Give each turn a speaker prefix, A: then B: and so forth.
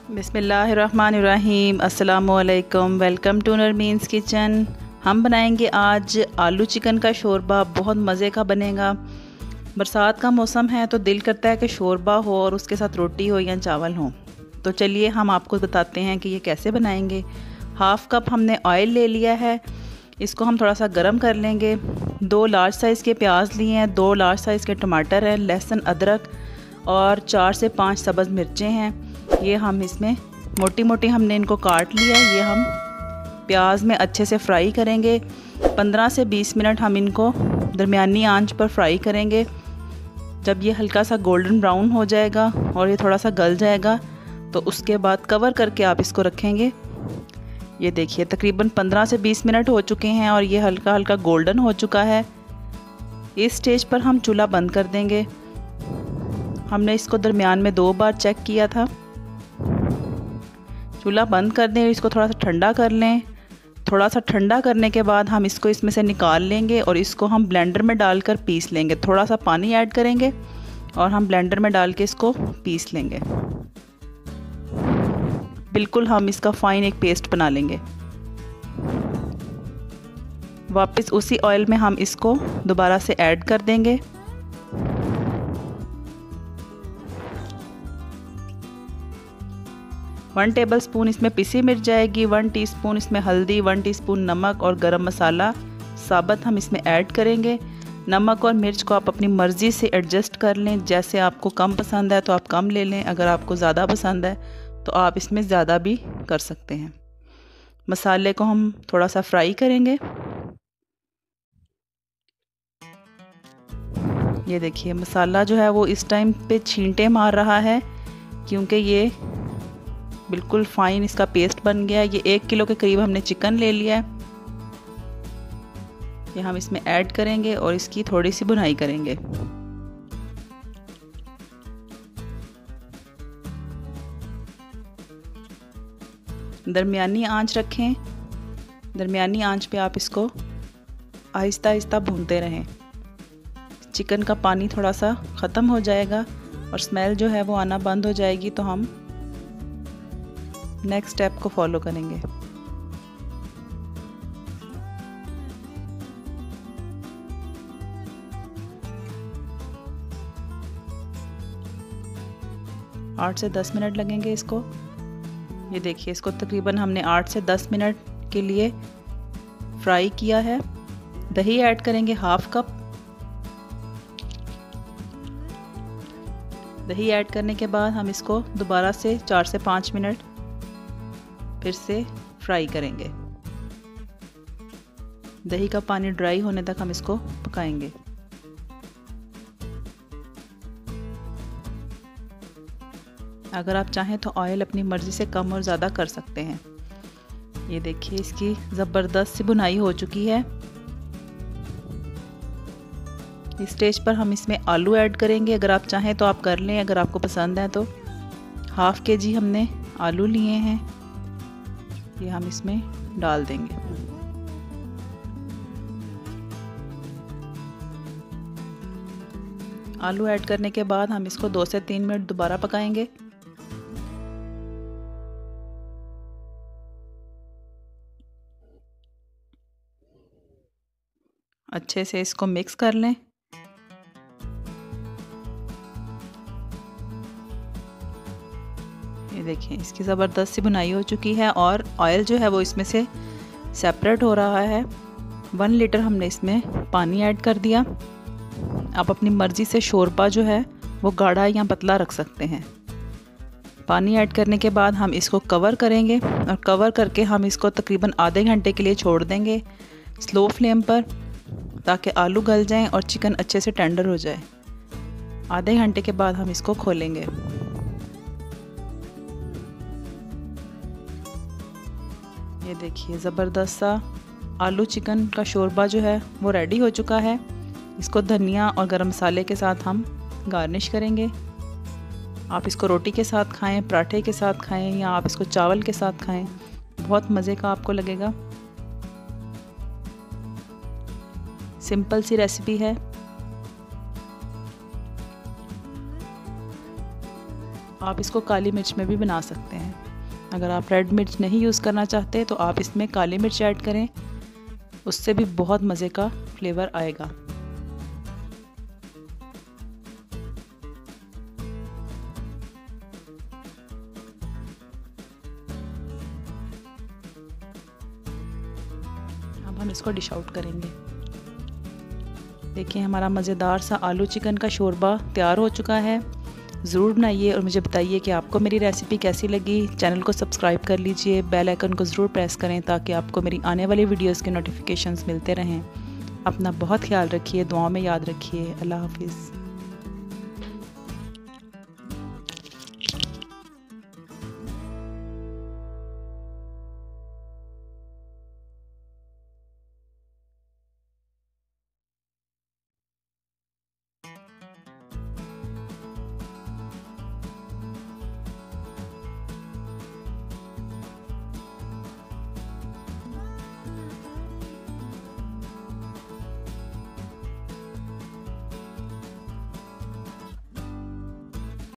A: बिस्मिल्लाहिर्रहमानिर्रहीम। अस्सलामुअलैकुम। Welcome to Narmeen's kitchen. हम बनाएंगे आज आलू चिकन का शोरबा। बहुत मज़े का बनेगा। बरसात का मौसम है तो दिल करता है कि शोरबा हो और उसके साथ रोटी हो या चावल हो। तो चलिए हम आपको बताते हैं कि ये कैसे बनाएंगे। हाफ़ कप हमने ऑयल ले लिया है, इसको हम थोड़ा सा गर्म कर लेंगे। 2 लार्ज साइज़ के प्याज लिए हैं, 2 लार्ज साइज़ के टमाटर हैं, लहसुन अदरक और 4 से 5 सब्ज़ मिर्चें हैं। ये हम इसमें मोटी मोटी हमने इनको काट लिया। ये हम प्याज में अच्छे से फ्राई करेंगे। 15 से 20 मिनट हम इनको दरमियानी आंच पर फ्राई करेंगे। जब ये हल्का सा गोल्डन ब्राउन हो जाएगा और ये थोड़ा सा गल जाएगा तो उसके बाद कवर करके आप इसको रखेंगे। ये देखिए तकरीबन 15 से 20 मिनट हो चुके हैं और ये हल्का हल्का गोल्डन हो चुका है। इस स्टेज पर हम चूल्हा बंद कर देंगे। हमने इसको दरमियान में 2 बार चेक किया था। चूल्हा बंद कर दें, इसको थोड़ा सा ठंडा कर लें। थोड़ा सा ठंडा करने के बाद हम इसको इसमें से निकाल लेंगे और इसको हम ब्लेंडर में डालकर पीस लेंगे। थोड़ा सा पानी ऐड करेंगे और हम ब्लेंडर में डाल के इसको पीस लेंगे। बिल्कुल हम इसका फाइन एक पेस्ट बना लेंगे। वापस उसी ऑयल में हम इसको दोबारा से ऐड कर देंगे। वन टेबल स्पून इसमें पिसी मिर्च जाएगी, 1 टीस्पून इसमें हल्दी, 1 टीस्पून नमक और गरम मसाला साबुत हम इसमें ऐड करेंगे। नमक और मिर्च को आप अपनी मर्ज़ी से एडजस्ट कर लें। जैसे आपको कम पसंद है तो आप कम ले लें, अगर आपको ज़्यादा पसंद है तो आप इसमें ज़्यादा भी कर सकते हैं। मसाले को हम थोड़ा सा फ्राई करेंगे। ये देखिए मसाला जो है वो इस टाइम पे छींटे मार रहा है क्योंकि ये बिल्कुल फाइन इसका पेस्ट बन गया है। ये 1 किलो के करीब हमने चिकन ले लिया है। ये हम इसमें ऐड करेंगे और इसकी थोड़ी सी भुनाई करेंगे। दरमियानी आंच रखें। दरमियानी आंच पे आप इसको आहिस्ता आहिस्ता भूनते रहें। चिकन का पानी थोड़ा सा ख़त्म हो जाएगा और स्मेल जो है वो आना बंद हो जाएगी तो हम नेक्स्ट स्टेप को फॉलो करेंगे। आठ से 10 मिनट लगेंगे इसको। ये देखिए इसको तकरीबन हमने 8 से 10 मिनट के लिए फ्राई किया है। दही ऐड करेंगे हाफ कप। दही ऐड करने के बाद हम इसको दोबारा से 4 से 5 मिनट फिर से फ्राई करेंगे। दही का पानी ड्राई होने तक हम इसको पकाएंगे। अगर आप चाहें तो ऑयल अपनी मर्ज़ी से कम और ज़्यादा कर सकते हैं। ये देखिए इसकी ज़बरदस्त सी भुनाई हो चुकी है। इस स्टेज पर हम इसमें आलू ऐड करेंगे। अगर आप चाहें तो आप कर लें, अगर आपको पसंद है तो। ½ kg हमने आलू लिए हैं, ये हम इसमें डाल देंगे। आलू ऐड करने के बाद हम इसको 2 से 3 मिनट दोबारा पकाएंगे। अच्छे से इसको मिक्स कर लें। ये देखिए इसकी ज़बरदस्त सी भुनाई हो चुकी है और ऑयल जो है वो इसमें से सेपरेट हो रहा है। 1 लीटर हमने इसमें पानी ऐड कर दिया। आप अपनी मर्ज़ी से शोरबा जो है वो गाढ़ा या पतला रख सकते हैं। पानी ऐड करने के बाद हम इसको कवर करेंगे और कवर करके हम इसको तकरीबन आधे घंटे के लिए छोड़ देंगे स्लो फ्लेम पर, ताकि आलू गल जाएं और चिकन अच्छे से टेंडर हो जाए। आधे घंटे के बाद हम इसको खोलेंगे। ये देखिए ज़बरदस्त सा आलू चिकन का शोरबा जो है वो रेडी हो चुका है। इसको धनिया और गरम मसाले के साथ हम गार्निश करेंगे। आप इसको रोटी के साथ खाएं, पराठे के साथ खाएं या आप इसको चावल के साथ खाएं, बहुत मज़े का आपको लगेगा। सिंपल सी रेसिपी है। आप इसको काली मिर्च में भी बना सकते हैं। अगर आप रेड मिर्च नहीं यूज़ करना चाहते तो आप इसमें काली मिर्च ऐड करें, उससे भी बहुत मज़े का फ्लेवर आएगा। अब हम इसको डिश आउट करेंगे। देखिए हमारा मज़ेदार सा आलू चिकन का शोरबा तैयार हो चुका है। ज़रूर बनाइए और मुझे बताइए कि आपको मेरी रेसिपी कैसी लगी। चैनल को सब्सक्राइब कर लीजिए, बेल आइकन को ज़रूर प्रेस करें ताकि आपको मेरी आने वाली वीडियोस के नोटिफिकेशंस मिलते रहें। अपना बहुत ख्याल रखिए, दुआओं में याद रखिए। अल्लाह हाफिज़।